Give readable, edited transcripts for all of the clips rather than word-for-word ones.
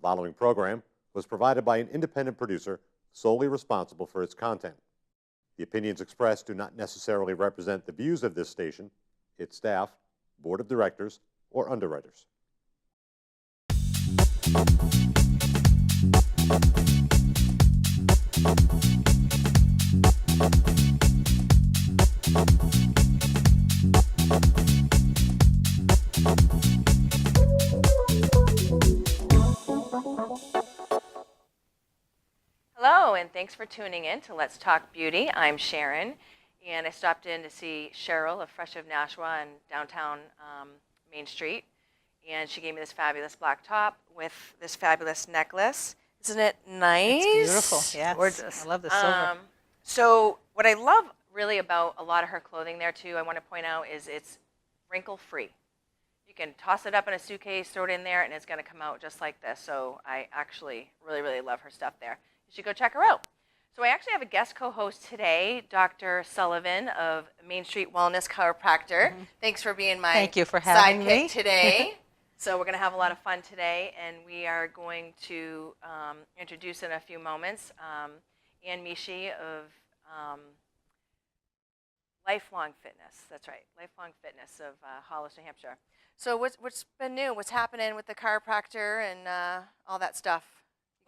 following program was provided by an independent producer solely responsible for its content. The opinions expressed do not necessarily represent the views of this station, its staff, board of directors, or underwriters. Hello, and thanks for tuning in to Let's Talk Beauty. I'm Sharon, and I stopped in to see Cheryl of Fresh of Nashua in downtown Main Street, and she gave me this fabulous black top with this fabulous necklace. Isn't it nice? It's beautiful, yes. Gorgeous. I love the silver. So what I love really about a lot of her clothing there too, I want to point out, is it's wrinkle-free. You can toss it up in a suitcase, throw it in there, and it's going to come out just like this. So I actually really love her stuff there. You should go check her out. So I actually have a guest co-host today, Dr. Sullivan of Main Street Wellness Chiropractor. Mm-hmm. Thanks for being my Thank you for having sidekick me today. So we're going to have a lot of fun today, and we are going to introduce in a few moments Micci of Lifelong Fitness. That's right, Lifelong Fitness of Hollis, New Hampshire. So what's been new? What's happening with the chiropractor and all that stuff?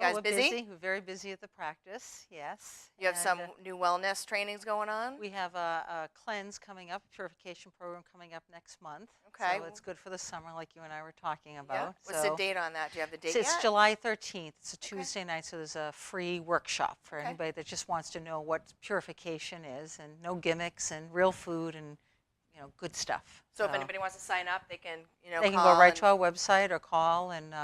You guys busy? We're very busy at the practice, yes. You have some new wellness trainings going on? We have a cleanse coming up, purification program coming up next month. Okay. So it's good for the summer, like you and I were talking about. Yeah. What's the date on that? Do you have the date It's yet? July 13th. It's a Tuesday night, so there's a free workshop for anybody that just wants to know what purification is, and no gimmicks, and real food, and good stuff. So if anybody wants to sign up, they can they can go right to our website or call and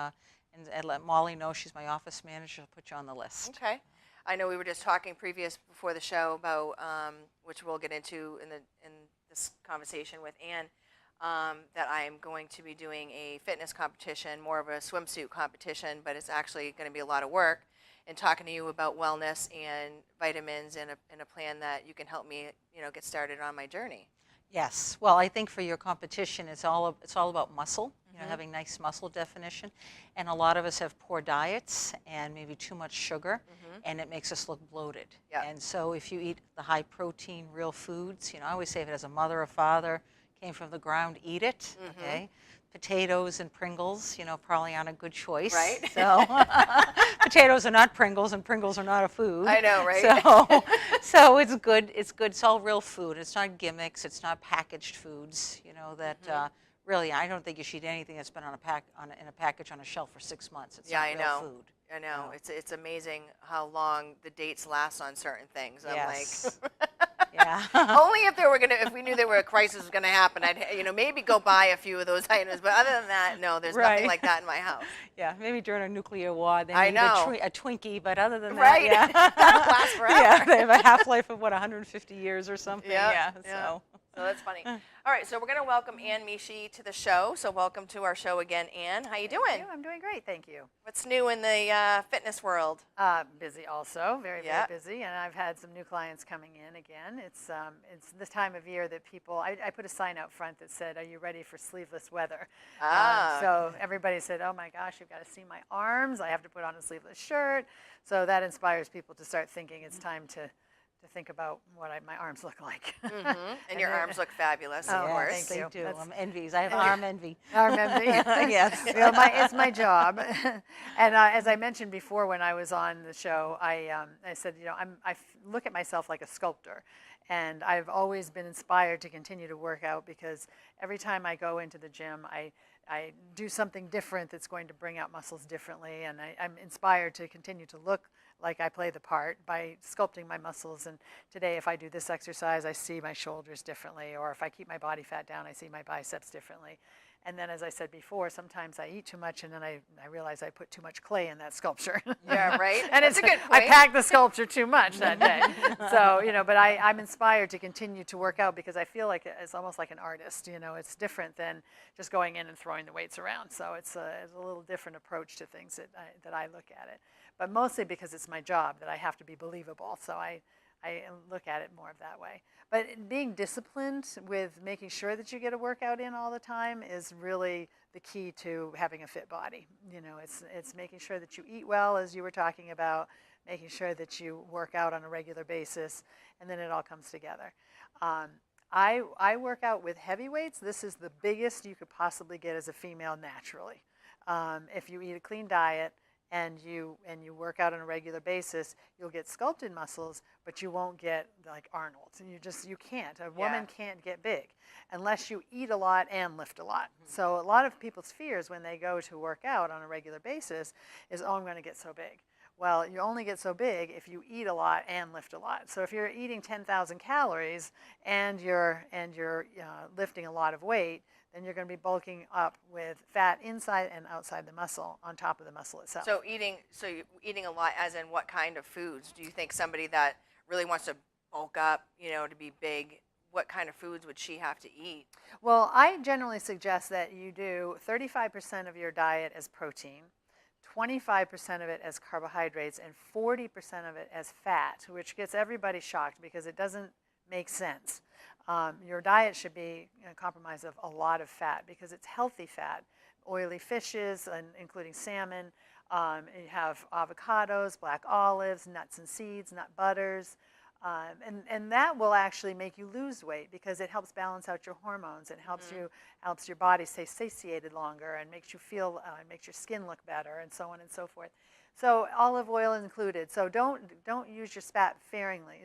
let Molly know. She's my office manager. She'll put you on the list. Okay. I know we were just talking before the show about, which we'll get into in this conversation with Ann, that I am going to be doing a fitness competition, more of a swimsuit competition, but it's actually going to be a lot of work, and talking to you about wellness and vitamins and a plan that you can help me, get started on my journey. Yes. Well, I think for your competition, it's all about muscle, having nice muscle definition. And a lot of us have poor diets and maybe too much sugar, and it makes us look bloated. Yeah. And so if you eat the high protein, real foods, I always say if it has a mother or father, came from the ground, eat it, okay? Potatoes and Pringles, probably aren't a good choice. Right. So potatoes are not Pringles, and Pringles are not a food. I know, right? So it's good. It's good. It's all real food. It's not gimmicks. It's not packaged foods. That really, I don't think you should eat anything that's been in a package on a shelf for 6 months. It's not real food. I know. It's amazing how long the dates last on certain things. I'm like. Yeah. Only if we knew there were a crisis was going to happen, I'd maybe go buy a few of those items. But other than that, no, there's nothing like that in my house. Yeah, maybe during a nuclear war, they need a Twinkie, but other than that, right? Lasts forever. Yeah, they have a half-life of 150 years or something. Yeah. So that's funny. All right, so we're going to welcome Ann Micci to the show. So welcome to our show again, Ann. How you doing? Thank you. I'm doing great, thank you. What's new in the fitness world? Busy also, very busy, and I've had some new clients coming in again. It's this time of year that people, I put a sign out front that said, "Are you ready for sleeveless weather?" So everybody said, "Oh my gosh, you've got to see my arms. I have to put on a sleeveless shirt." So that inspires people to start thinking it's time to think about what my arms look like. And your arms look fabulous, of course. Thank you. I'm envious. I have arm envy. Arm envy. Yes. It's my job. And as I mentioned before when I was on the show, I said, I look at myself like a sculptor. And I've always been inspired to continue to work out because every time I go into the gym, I do something different that's going to bring out muscles differently. And I'm inspired to continue to look like I play the part by sculpting my muscles. And today, if I do this exercise, I see my shoulders differently. Or if I keep my body fat down, I see my biceps differently. And then, as I said before, sometimes I eat too much, and then I realize I put too much clay in that sculpture. Yeah, right? And it's a good point. I packed the sculpture too much that day. So, but I'm inspired to continue to work out because I feel like it's almost like an artist. It's different than just going in and throwing the weights around. So it's a little different approach to things that I look at it. But mostly because it's my job that I have to be believable. So I I look at it more of that way. But being disciplined with making sure that you get a workout in all the time is really the key to having a fit body. You know, it's making sure that you eat well, as you were talking about, making sure that you work out on a regular basis, and then it all comes together. I work out with heavy weights. This is the biggest you could possibly get as a female naturally. If you eat a clean diet and you work out on a regular basis, you'll get sculpted muscles, but you won't get like Arnold. You can't. A woman can't get big unless you eat a lot and lift a lot. So a lot of people's fears when they go to work out on a regular basis is, oh, I'm going to get so big. Well, you only get so big if you eat a lot and lift a lot. So if you're eating 10,000 calories and you're lifting a lot of weight, then you're going to be bulking up with fat inside and outside the muscle on top of the muscle itself. So eating a lot, as in what kind of foods? Do you think somebody that really wants to bulk up, to be big, what kind of foods would she have to eat? Well, I generally suggest that you do 35% of your diet as protein, 25% of it as carbohydrates, and 40% of it as fat, which gets everybody shocked because it doesn't make sense. Your diet should be comprised of a lot of fat because it's healthy fat. Oily fishes, including salmon. You have avocados, black olives, nuts and seeds, nut butters. And that will actually make you lose weight because it helps balance out your hormones and helps your body stay satiated longer and makes you feel, makes your skin look better, and so on and so forth. So olive oil included. So don't use your fat sparingly.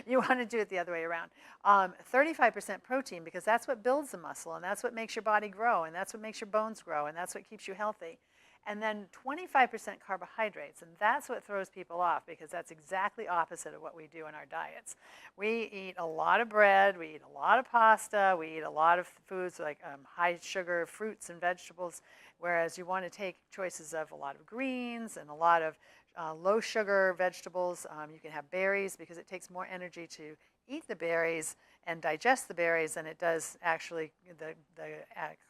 You want to do it the other way around. 35% protein, because that's what builds the muscle, and that's what makes your body grow, and that's what makes your bones grow, and that's what keeps you healthy. And then 25% carbohydrates, and that's what throws people off because that's exactly opposite of what we do in our diets. We eat a lot of bread, we eat a lot of pasta, we eat a lot of foods like high sugar fruits and vegetables, whereas you want to take choices of a lot of greens and a lot of low sugar vegetables. You can have berries because it takes more energy to eat the berries and digest the berries than it does actually the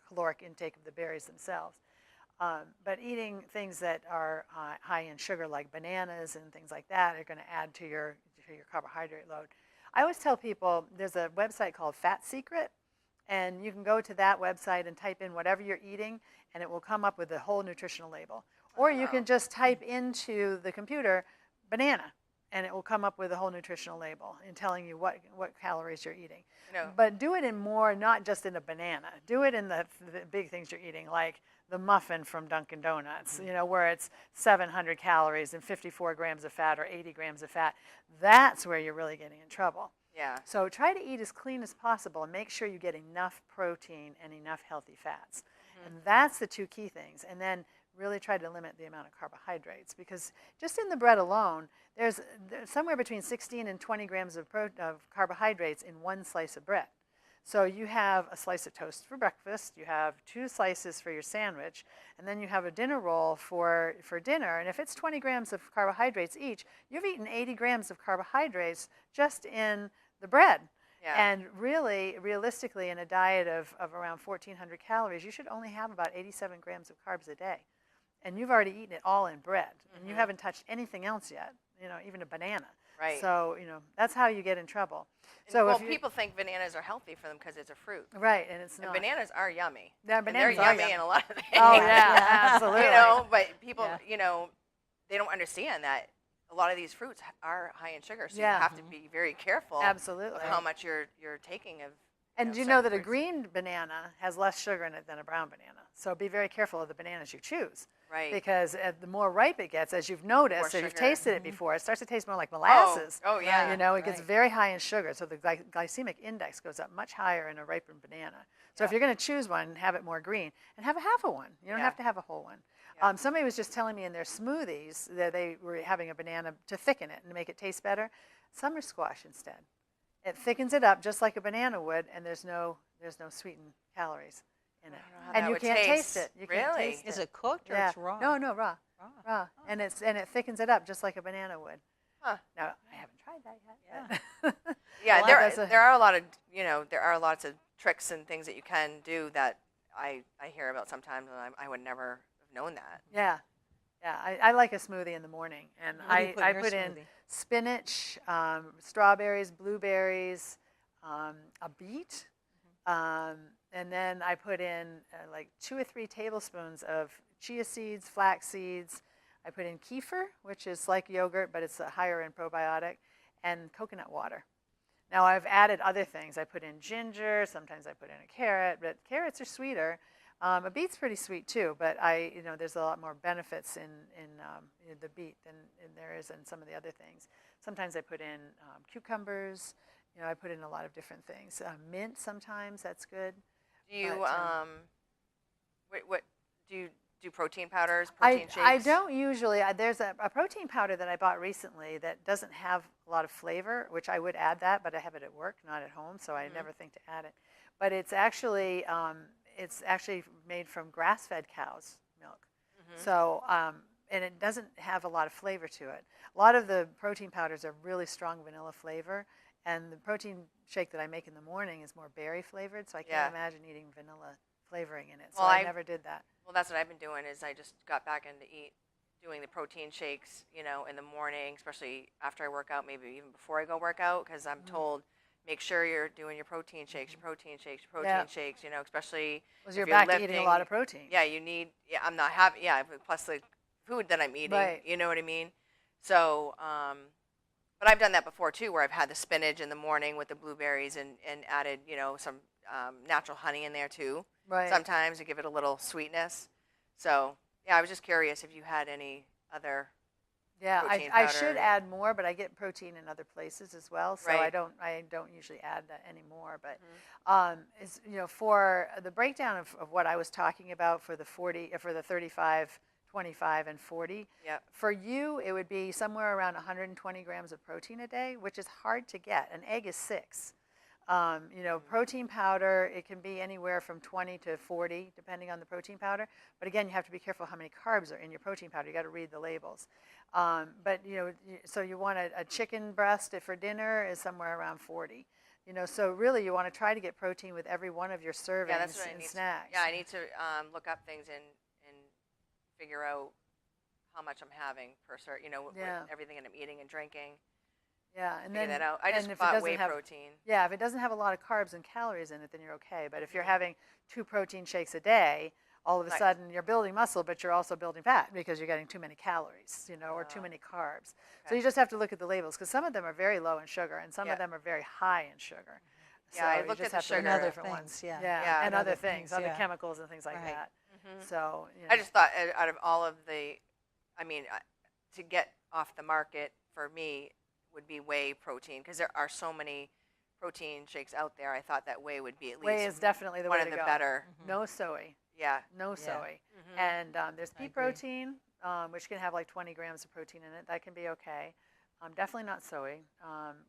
caloric intake of the berries themselves. But eating things that are high in sugar, like bananas and things like that, are going to add to your carbohydrate load. I always tell people there's a website called Fat Secret, and you can go to that website and type in whatever you're eating, and it will come up with a whole nutritional label. Or you can just type into the computer banana, and it will come up with a whole nutritional label and telling you what calories you're eating. But do it in more, not just in a banana. Do it in the big things you're eating, like the muffin from Dunkin' Donuts, where it's 700 calories and 54 grams of fat or 80 grams of fat. That's where you're really getting in trouble. Yeah. So try to eat as clean as possible and make sure you get enough protein and enough healthy fats. And that's the two key things. And then really try to limit the amount of carbohydrates, because just in the bread alone, there's somewhere between 16 and 20 grams of carbohydrates in one slice of bread. So you have a slice of toast for breakfast, you have 2 slices for your sandwich, and then you have a dinner roll for dinner. And if it's 20 grams of carbohydrates each, you've eaten 80 grams of carbohydrates just in the bread. Yeah. And really, realistically, in a diet of around 1,400 calories, you should only have about 87 grams of carbs a day. And you've already eaten it all in bread, and you haven't touched anything else yet, even a banana. Right. So, that's how you get in trouble. So people think bananas are healthy for them because it's a fruit. Right, and it's not. And bananas are yummy. Yeah, bananas they're yummy in a lot of things. Oh, yeah, absolutely. But people, they don't understand that a lot of these fruits are high in sugar, so you have to be very careful. Absolutely. Of how much you're taking of. And you know that a green banana has less sugar in it than a brown banana. So be very careful of the bananas you choose. Right. Because the more ripe it gets, as you've noticed, if you've tasted it before, it starts to taste more like molasses. Oh yeah. It gets very high in sugar, so the glycemic index goes up much higher in a ripened banana. So if you're going to choose one, have it more green, and have a half of one. You don't have to have a whole one. Yeah. Somebody was just telling me in their smoothies that they were having a banana to thicken it and make it taste better. Summer squash instead. It thickens it up just like a banana would, and there's no sweetened calories in it. And you can't taste it. You can't taste it. Is it cooked or it's raw? No, raw. Raw. Oh. And it thickens it up just like a banana would. Huh. Now, I haven't tried that yet. Yeah, there are a lot of there are lots of tricks and things that you can do that I hear about sometimes, and I would never have known that. Yeah. Yeah, I like a smoothie in the morning, and What do you put in I your put in smoothie? spinach, strawberries, blueberries, a beet, and then I put in like 2 or 3 tablespoons of chia seeds, flax seeds. I put in kefir, which is like yogurt, but it's a higher in probiotic, and coconut water. Now I've added other things. I put in ginger. Sometimes I put in a carrot, but carrots are sweeter. A beet's pretty sweet too, but there's a lot more benefits in the beet than there is in some of the other things. Sometimes I put in cucumbers. I put in a lot of different things. Mint sometimes, that's good. Do you But, what do you do? Protein powders, protein shakes? I don't usually. There's a protein powder that I bought recently that doesn't have a lot of flavor, which I would add that, but I have it at work, not at home, so I never think to add it. But it's actually made from grass-fed cow's milk. So, and it doesn't have a lot of flavor to it. A lot of the protein powders are really strong vanilla flavor, and the protein shake that I make in the morning is more berry flavored, so I can't imagine eating vanilla flavoring in it. So I never did that. Well, that's what I've been doing is I just got back into doing the protein shakes, in the morning, especially after I work out, maybe even before I go work out, because I'm told, make sure you're doing your protein shakes, especially Because if you're you're back lifting. to eating a lot of protein. Yeah, you need, I'm not having, plus the food that I'm eating, Right. you know what I mean? So, but I've done that before too, where I've had the spinach in the morning with the blueberries and added, some natural honey in there too. Right. Sometimes to give it a little sweetness. So, yeah, I was just curious if you had any other. Yeah, protein I powder. should add more, but I get protein in other places as well, so Right. I don't usually add that anymore. But for the breakdown of what I was talking about for the 35, 25, and 40, Yep. for you it would be somewhere around 120 grams of protein a day, which is hard to get. An egg is 6. Protein powder, it can be anywhere from 20 to 40, depending on the protein powder. But again, you have to be careful how many carbs are in your protein powder. You got to read the labels. So you want a chicken breast for dinner is somewhere around 40. So really you want to try to get protein with every one of your servings That's what I and need snacks. I need to look up things and figure out how much I'm having per with everything that I'm eating and drinking. Yeah, and Figure then that out. I just and if it bought doesn't whey have- protein. Yeah, if it doesn't have a lot of carbs and calories in it, then you're okay. But if you're having 2 protein shakes a day, all of a Right. sudden you're building muscle, but you're also building fat because you're getting too many calories, or too many carbs. So Okay. you just have to look at the labels because some of them are very low in sugar and some Yeah. of them are very high in sugar. Yeah, I you looked just at the have to look sugar. at And other different ones. things, yeah. Yeah, and and other other things, things, other yeah. chemicals and things like Right. that. So I just thought out of all of to get off the market for me would be whey protein because there are so many protein shakes out there. I thought that whey would be at least whey is definitely the one way of to the go. better. No soy. Yeah. No Yeah. soy. Mhm. And there's I pea agree. protein, which can have like 20 grams of protein in it. That can be okay. Definitely not soy.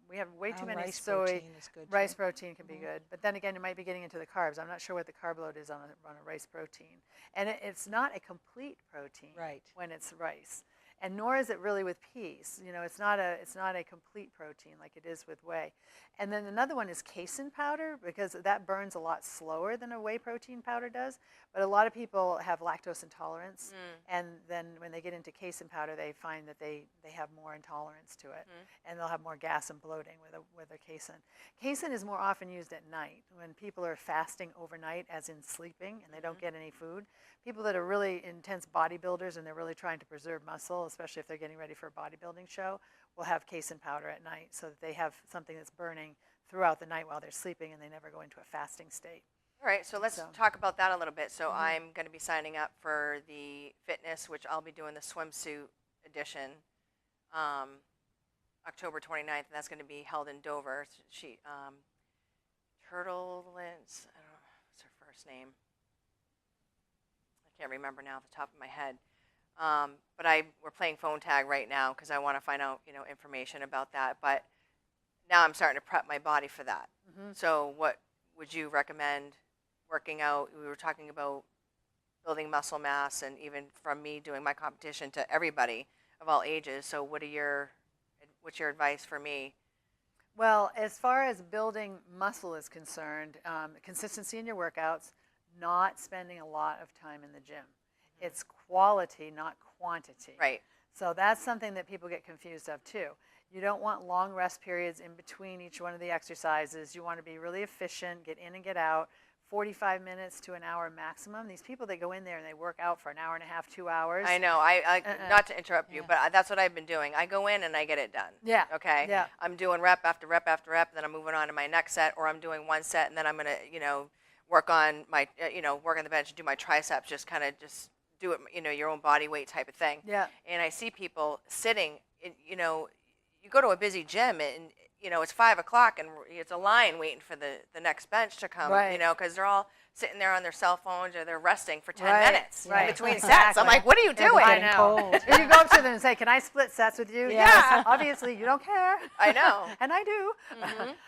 We have way too many Rice soy. protein is good, Rice too. protein can be good. But then again, you might be getting into the carbs. I'm not sure what the carb load is on a rice protein. And it's not a complete protein Right. when it's rice. And nor is it really with peas. It's not a complete protein like it is with whey. And then another one is casein powder because that burns a lot slower than a whey protein powder does. But a lot of people have lactose intolerance, and then when they get into casein powder, they find that they have more intolerance to it, and they'll have more gas and bloating with a casein. Casein is more often used at night when people are fasting overnight, as in sleeping, and they don't get any food. People that are really intense bodybuilders and they're really trying to preserve muscle, especially if they're getting ready for a bodybuilding show, will have casein powder at night so that they have something that's burning throughout the night while they're sleeping and they never go into a fasting state. All right, so let's talk about that a little bit. So I'm going to be signing up for the fitness, which I'll be doing the swimsuit edition, October 29th, and that's going to be held in Dover. Turtle Lens, I don't know, what's her first name? I can't remember now off the top of my head. But we're playing phone tag right now because I want to find out, information about that. But now I'm starting to prep my body for that. So what would you recommend working out? We were talking about building muscle mass, and even from me doing my competition to everybody of all ages. So what's your advice for me? Well, as far as building muscle is concerned, consistency in your workouts, not spending a lot of time in the gym. It's quality, not quantity. Right. So that's something that people get confused of too. You don't want long rest periods in between each one of the exercises. You want to be really efficient, get in and get out, 45 minutes to an hour maximum. These people that go in there and they work out for an hour and a half, 2 hours. I know. Not to interrupt you, but that's what I've been doing. I go in and I get it done. Yeah. Okay. Yeah. I'm doing rep after rep after rep, and then I'm moving on to my next set, or I'm doing one set and then I'm gonna, work on my, work on the bench and do my triceps. Just kind of just do it, your own body weight type of thing. Yeah. And I see people sitting, you go to a busy gym and it's 5 o'clock and it's a line waiting for the next bench to come, Right. because they're all sitting there on their cell phones or they're resting for 10 Right. minutes Right. in between Exactly. sets. I'm like, what are you doing? I know. If you go up to them and say, "Can I split sets with you?" Yeah. Yes. Obviously, you don't care. I know. And I do.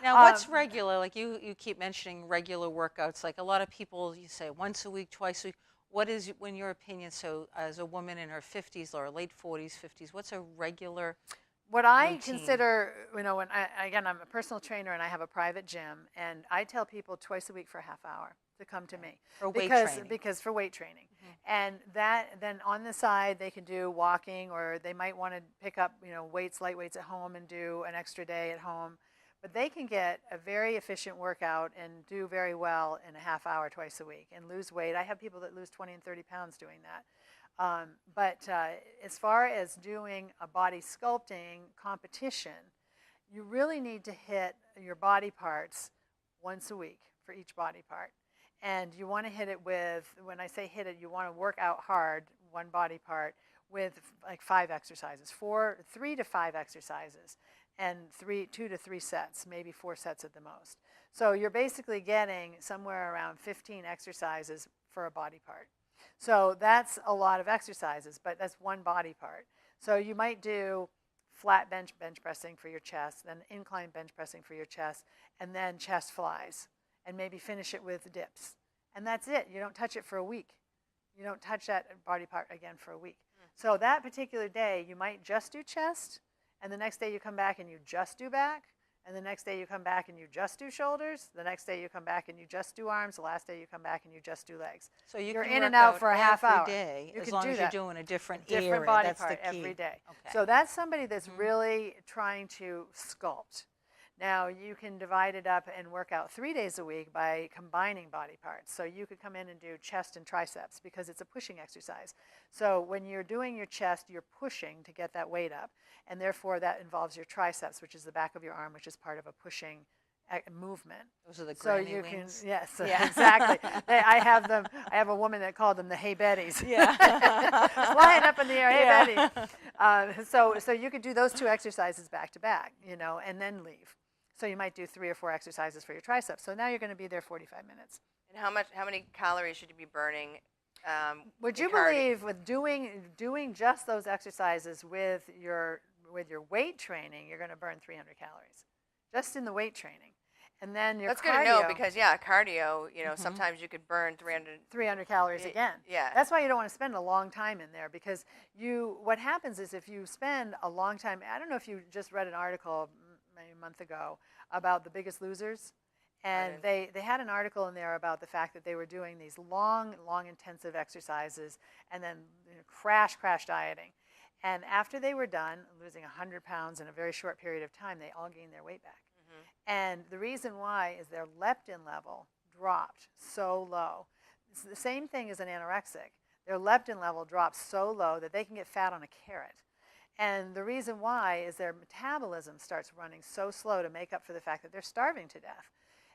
Now, what's regular? Like you keep mentioning regular workouts. Like a lot of people, you say once a week, twice a week. What is, in your opinion, so as a woman in her 50s or late 40s, 50s, what's a regular What I routine? consider, when again, I'm a personal trainer and I have a private gym, and I tell people twice a week for a half hour to come to me For weight because training. for weight training, and that then on the side they can do walking, or they might want to pick up light weights at home and do an extra day at home, but they can get a very efficient workout and do very well in a half hour twice a week and lose weight. I have people that lose 20 and 30 pounds doing that. But as far as doing a body sculpting competition, you really need to hit your body parts once a week for each body part. And you want to hit it with, when I say hit it, you want to work out hard one body part with like 5 exercises, 3 to 5 exercises, and 2 to 3 sets, maybe 4 sets at the most. So you're basically getting somewhere around 15 exercises for a body part. So that's a lot of exercises, but that's one body part. So you might do flat bench pressing for your chest, then incline bench pressing for your chest, and then chest flies, and maybe finish it with dips. And that's it. You don't touch it for a week. You don't touch that body part again for a week. So that particular day, you might just do chest, and the next day you come back and you just do back, and the next day you come back and you just do shoulders, the next day you come back and you just do arms, the last day you come back and you just do legs. So you're in work and out for a half every hour. day, You as can long do as that. you're doing a different Different area. body That's part the key. every day. Okay. So that's somebody that's really trying to sculpt. Now you can divide it up and work out 3 days a week by combining body parts. So you could come in and do chest and triceps because it's a pushing exercise. So when you're doing your chest, you're pushing to get that weight up, and therefore that involves your triceps, which is the back of your arm, which is part of a pushing movement. Those are the So granny you wings. can, yes, Yeah. exactly. I have them. I have a woman that called them the Hey Betties. Yeah. Flying up in the air, Hey Yeah. Betty. So you could do those 2 exercises back to back, and then leave. So you might do 3 or 4 exercises for your triceps. So now you're going to be there 45 minutes. And how many calories should you be burning? Would in you cardio? believe with doing just those exercises with your weight training, you're going to burn 300 calories just in the weight training, and then your That's cardio, good to know because cardio. Sometimes you could burn 300 calories again. Yeah. That's why you don't want to spend a long time in there, because what happens is if you spend a long time, I don't know if you just read an article maybe a month ago about The Biggest Losers, and they had an article in there about the fact that they were doing these long intensive exercises and then crash dieting. And after they were done losing 100 pounds in a very short period of time, they all gained their weight back. And the reason why is their leptin level dropped so low. It's the same thing as an anorexic. Their leptin level drops so low that they can get fat on a carrot. And the reason why is their metabolism starts running so slow to make up for the fact that they're starving to death.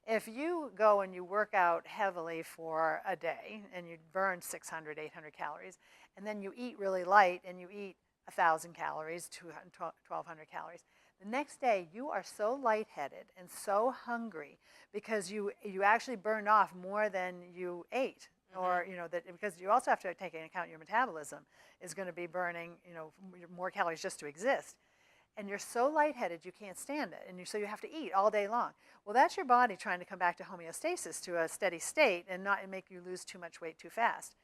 If you go and you work out heavily for a day and you burn 600, 800 calories, and then you eat really light and you eat 1,000 calories, 1,200 calories, the next day you are so lightheaded and so hungry because you actually burned off more than you ate. Or because you also have to take into account your metabolism is going to be burning more calories just to exist, and you're so lightheaded you can't stand it, and so you have to eat all day long. Well, that's your body trying to come back to homeostasis, to a steady state, and not make you lose too much weight too fast.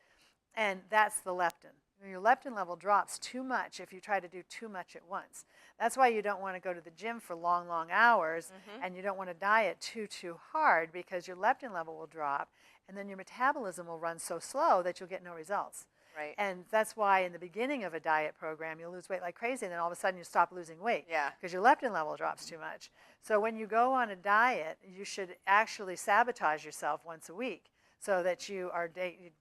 And that's the leptin. Your leptin level drops too much if you try to do too much at once. That's why you don't want to go to the gym for long hours, and you don't want to diet too hard, because your leptin level will drop, and then your metabolism will run so slow that you'll get no results. Right. And that's why in the beginning of a diet program, you'll lose weight like crazy, and then all of a sudden you stop losing weight. Yeah. Because your leptin level drops too much. So when you go on a diet, you should actually sabotage yourself once a week, so that you are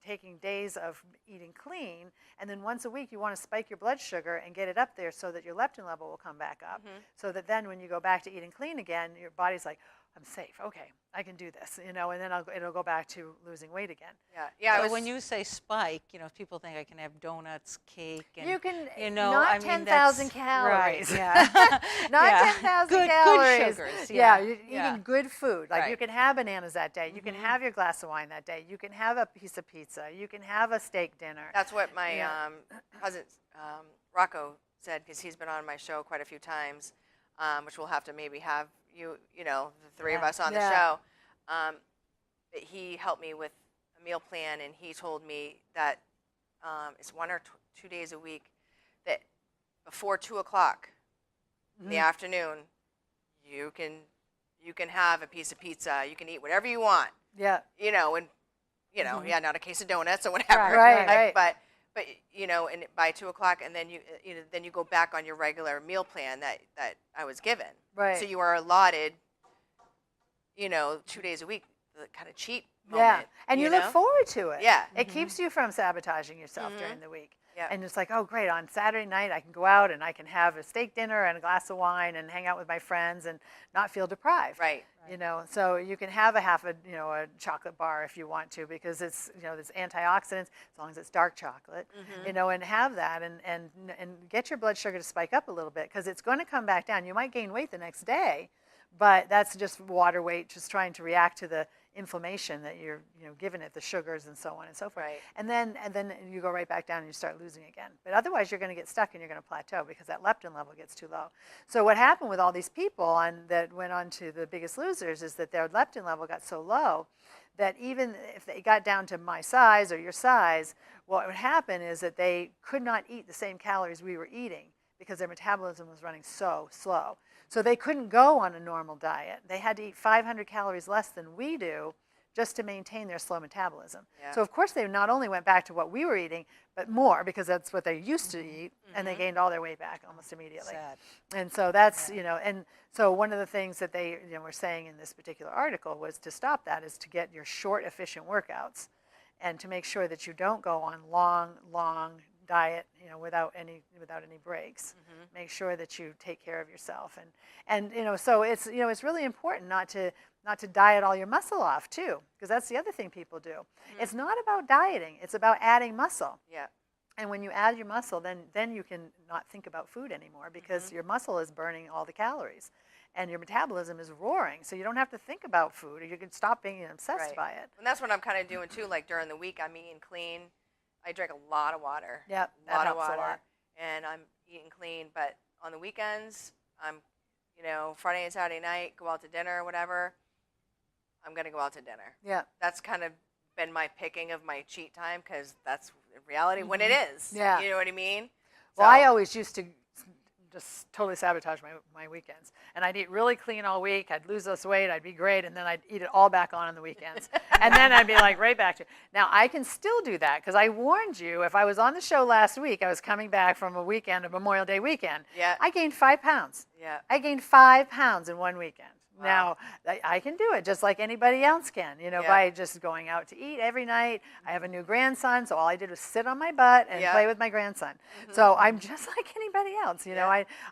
taking days of eating clean, and then once a week you want to spike your blood sugar and get it up there so that your leptin level will come back up, so that then when you go back to eating clean again, your body's like, I'm safe, okay, I can do this, and then it'll go back to losing weight again. Yeah, yeah. So when you say spike, people think I can have donuts, cake, and You can, not not 10,000 calories. Right, yeah. Not Yeah. 10,000 calories. Good sugars, Yeah, yeah. you're Yeah. eating good food. Like you Right. can have bananas that day. You can have your glass of wine that day. You can have a piece of pizza. You can have a steak dinner. That's what my Yeah. cousin Rocco said, because he's been on my show quite a few times, which we'll have to maybe have the three of us on the show. But he helped me with a meal plan, and he told me that it's 1 or 2 days a week that before 2 o'clock in the afternoon, you can have a piece of pizza. You can eat whatever you want. Yeah. Not a case of donuts or whatever. Right. But and by 2 o'clock, and then you go back on your regular meal plan that I was given. Right. So you are allotted, 2 days a week, the kind of cheat Yeah, moment. and you look forward to it. Yeah. It keeps you from sabotaging yourself during the week. Yeah. And it's like, oh, great, on Saturday night I can go out and I can have a steak dinner and a glass of wine and hang out with my friends and not feel deprived. Right. So you can have a chocolate bar if you want to, because it's, there's antioxidants, as long as it's dark chocolate, and have that and get your blood sugar to spike up a little bit, because it's going to come back down. You might gain weight the next day, but that's just water weight, just trying to react to the inflammation that you're giving it, the sugars and so on and so forth. Right. And then you go right back down and you start losing again. But otherwise you're going to get stuck and you're going to plateau, because that leptin level gets too low. So what happened with all these people that went on to The Biggest Losers is that their leptin level got so low that even if they got down to my size or your size, what would happen is that they could not eat the same calories we were eating, because their metabolism was running so slow. So they couldn't go on a normal diet. They had to eat 500 calories less than we do just to maintain their slow metabolism. Yeah. So of course they not only went back to what we were eating, but more, because that's what they used to eat, and they gained all their weight back almost immediately. Sad. And so that's, and so one of the things that they were saying in this particular article was to stop that is to get your short, efficient workouts, and to make sure that you don't go on long diet, without any breaks. Make sure that you take care of yourself, and so it's it's really important not to diet all your muscle off too, because that's the other thing people do. It's not about dieting; it's about adding muscle. Yeah. And when you add your muscle, then you can not think about food anymore, because your muscle is burning all the calories, and your metabolism is roaring. So you don't have to think about food, or you can stop being obsessed by it. And that's what I'm kind of doing too. Like during the week, I'm eating clean. I drink a lot of water. Yep, a that lot helps of water, a lot. and I'm eating clean. But on the weekends, I'm, Friday and Saturday night, go out to dinner or whatever. I'm gonna go out to dinner. Yeah. That's kind of been my picking of my cheat time, because that's in reality when it is. Yeah. You know what I mean? Well, I always used to just totally sabotage my weekends. And I'd eat really clean all week. I'd lose this weight. I'd be great. And then I'd eat it all back on the weekends. And then I'd be like right back to. Now, I can still do that, because I warned you, if I was on the show last week, I was coming back from a Memorial Day weekend. Yeah. I gained 5 pounds. Yeah. I gained 5 pounds in one weekend. Wow. Now, I can do it just like anybody else can, by just going out to eat every night. I have a new grandson, so all I did was sit on my butt and play with my grandson. So I'm just like anybody else,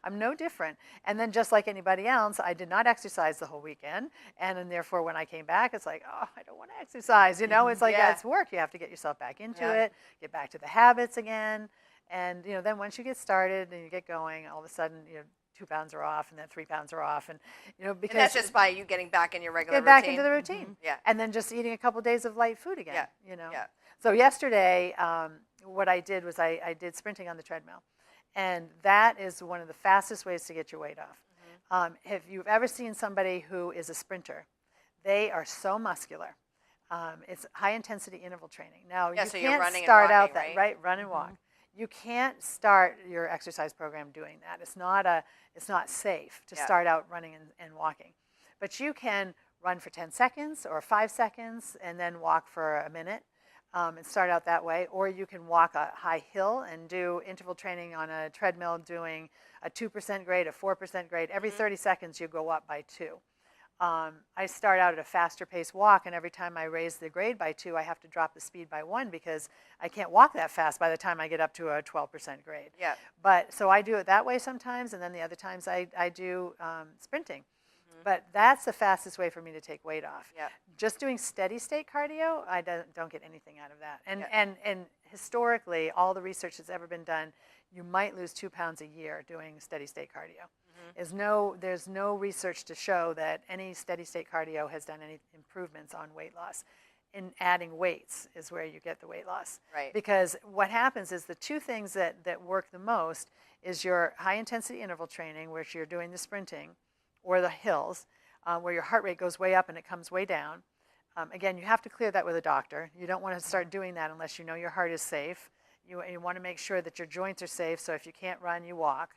I'm no different. And then just like anybody else, I did not exercise the whole weekend. And then therefore, when I came back, it's like, oh, I don't want to exercise. It's like, it's work. You have to get yourself back into it, get back to the habits again. And, then once you get started and you get going, all of a sudden, 2 pounds are off, and then 3 pounds are off, and because And that's just by you getting back in your regular get back routine. into the routine. Yeah. And then just eating a couple of days of light food again. Yeah. So yesterday, what I did was I did sprinting on the treadmill, and that is one of the fastest ways to get your weight off. If you've ever seen somebody who is a sprinter, they are so muscular. It's high intensity interval training. Now you so you're can't running and start walking, out that right? right, run and walk. You can't start your exercise program doing that. It's not safe to start out running and walking. But you can run for 10 seconds or 5 seconds and then walk for a minute. and start out that way. Or you can walk a high hill and do interval training on a treadmill doing a 2% grade, a 4% grade. Every 30 seconds you go up by 2. I start out at a faster pace walk, and every time I raise the grade by 2, I have to drop the speed by 1 because I can't walk that fast by the time I get up to a 12% grade. Yeah. But so I do it that way sometimes, and then the other times I do sprinting. But that's the fastest way for me to take weight off. Yeah. Just doing steady state cardio, I don't get anything out of that. And, Yeah. and historically, all the research that's ever been done, you might lose 2 pounds a year doing steady state cardio. There's no research to show that any steady state cardio has done any improvements on weight loss. In adding weights is where you get the weight loss. Right. Because what happens is the two things that work the most is your high intensity interval training, which you're doing the sprinting, or the hills, where your heart rate goes way up and it comes way down. Again, you have to clear that with a doctor. You don't want to start doing that unless you know your heart is safe. You want to make sure that your joints are safe, so if you can't run, you walk.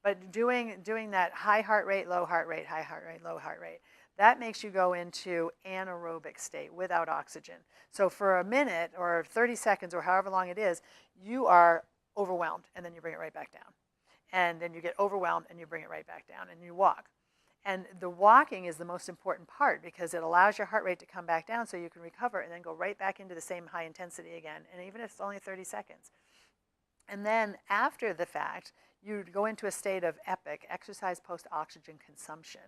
But doing that high heart rate, low heart rate, high heart rate, low heart rate, that makes you go into anaerobic state without oxygen. So for a minute or 30 seconds or however long it is, you are overwhelmed, and then you bring it right back down. And then you get overwhelmed, and you bring it right back down, and you walk. And the walking is the most important part because it allows your heart rate to come back down so you can recover and then go right back into the same high intensity again, and even if it's only 30 seconds. And then after the fact, you go into a state of EPIC, exercise post-oxygen consumption.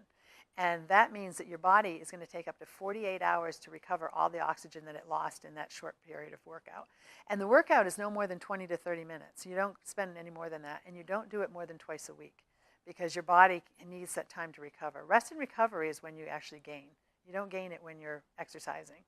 And that means that your body is going to take up to 48 hours to recover all the oxygen that it lost in that short period of workout. And the workout is no more than 20 to 30 minutes. You don't spend any more than that, and you don't do it more than twice a week because your body needs that time to recover. Rest and recovery is when you actually gain. You don't gain it when you're exercising.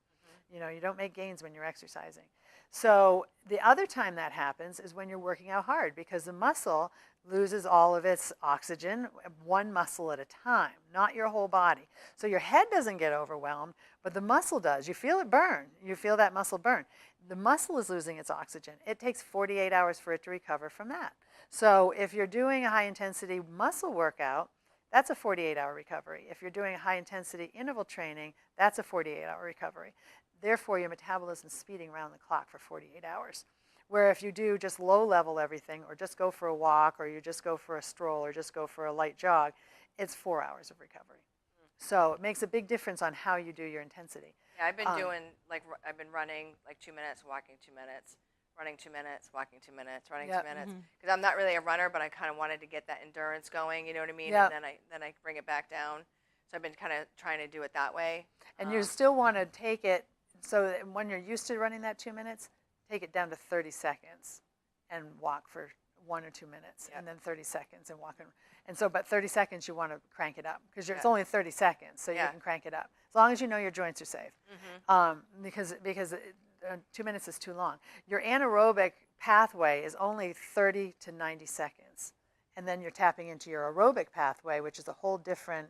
You know, you don't make gains when you're exercising. So the other time that happens is when you're working out hard because the muscle loses all of its oxygen, one muscle at a time, not your whole body. So your head doesn't get overwhelmed, but the muscle does. You feel it burn. You feel that muscle burn. The muscle is losing its oxygen. It takes 48 hours for it to recover from that. So if you're doing a high-intensity muscle workout, that's a 48-hour recovery. If you're doing a high-intensity interval training, that's a 48-hour recovery. Therefore, your metabolism is speeding around the clock for 48 hours. Where if you do just low-level everything, or just go for a walk, or you just go for a stroll, or just go for a light jog, it's 4 hours of recovery. So it makes a big difference on how you do your intensity. Yeah, I've been doing, I've been running like 2 minutes, walking 2 minutes, running 2 minutes, walking 2 minutes, running 2 minutes. Because I'm not really a runner, but I kind of wanted to get that endurance going, you know what I mean? Yep. And then I bring it back down. So I've been kind of trying to do it that way. And you still want to take it, so that when you're used to running that 2 minutes, take it down to 30 seconds and walk for 1 or 2 minutes, and then 30 seconds and walk. And so, but 30 seconds, you want to crank it up because it's only 30 seconds, so you can crank it up. As long as you know your joints are safe. Because 2 minutes is too long. Your anaerobic pathway is only 30 to 90 seconds. And then you're tapping into your aerobic pathway, which is a whole different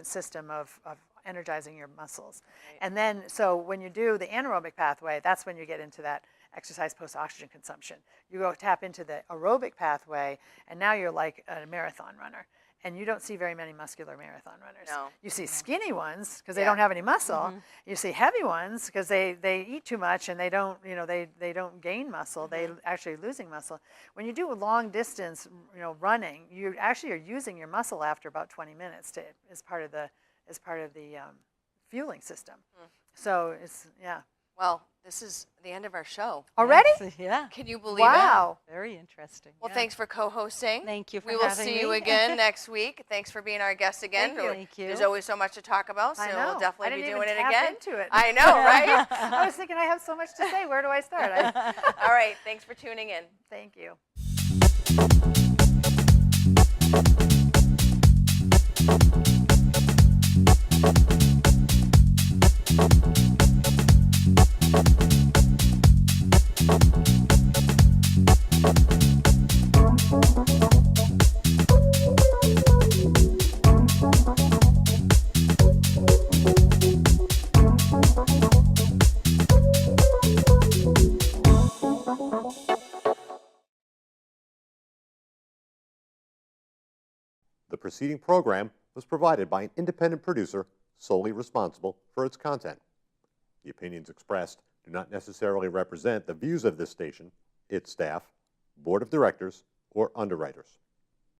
system of energizing your muscles. Right. And then, so when you do the anaerobic pathway, that's when you get into that exercise post-oxygen consumption. You go tap into the aerobic pathway, and now you're like a marathon runner. And you don't see very many muscular marathon runners. No. You see skinny ones because they don't have any muscle. You see heavy ones because they eat too much and they don't, they don't gain muscle. They actually losing muscle. When you do a long distance, running, you actually are using your muscle after about 20 minutes as part of the fueling system. So it's Well, this is the end of our show. Already? Yes, yeah. Can you believe it? Wow. Very interesting. Well, thanks for co-hosting. Thank you for having me. We will having see me. you again next week. Thanks for being our guest again. Thank you. There's always so much to talk about, so I know. we'll definitely be doing it tap again. into it. I know, right? I was thinking I have so much to say. Where do I start? All right. Thanks for tuning in. Thank you. The preceding program was provided by an independent producer solely responsible for its content. The opinions expressed do not necessarily represent the views of this station, its staff, board of directors, or underwriters.